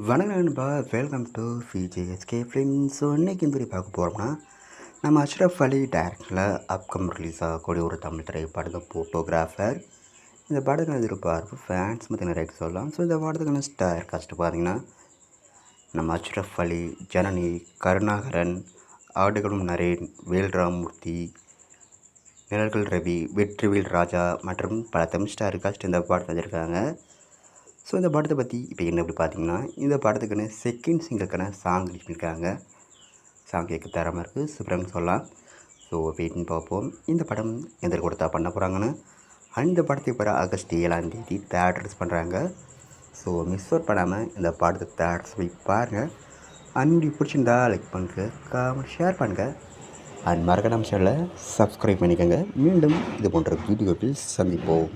வணக்கம் நண்பா, welcome to VJSK films. So இன்றைக்கி இந்த வீடியோ பார்க்க போகிறோம்னா, நம்ம அஷ்ரஃப் அலி டைரக்டரில் அப்கம் ரிலீஸ் ஆகக்கூடிய ஒரு தமிழ் திரைப்படத்தை ஃபோட்டோகிராஃபர். இந்த படத்துக்கு எதிர்பார்ப்பு ஃபேன்ஸ் மத்திய நிறைய சொல்லலாம். ஸோ இந்த படத்துக்கான ஸ்டார் காஸ்ட் பார்த்திங்கன்னா, நம்ம அஷ்ரஃப் அலி, ஜனனி, கருணாகரன், ஆடுகளும் நரேன், வேல்ராமூர்த்தி, நிழல்கள் ரவி, வெற்றிவேல் ராஜா மற்றும் பல தமிழ் ஸ்டார் காஸ்ட் இந்த படத்தை வச்சுருக்காங்க. ஸோ இந்த படத்தை பற்றி இப்போ என்ன அப்படி பார்த்தீங்கன்னா, இந்த படத்துக்குன்னு செகண்ட் சிங்கிளுக்கான சாங் ரிலீஸ் பண்ணியிருக்காங்க. சாங் கேட்க தரமாக இருக்குது, சூப்பராக சொல்லலாம். ஸோ வெயிட்னு பார்ப்போம் இந்த படம் எந்த கொடுத்தா பண்ண போகிறாங்கன்னு. அந்த படத்துக்கு பிறகு ஆகஸ்ட் 7ஆம் தேதி தேட்டர் ரிலீஸ் பண்ணுறாங்க. ஸோ மிஸ் அவுட் பண்ணாமல் இந்த படத்தை தேட்டர்ஸ் போய் பாருங்கள். அண்ட் பிடிச்சிருந்தா லைக் பண்ணுங்கள், கமெண்ட் ஷேர் பண்ணுங்கள். அண்ட் மறக்காம சேனலை சப்ஸ்கிரைப் பண்ணிக்கோங்க. மீண்டும் இது போன்ற வீடியோவில் சந்திப்போம்.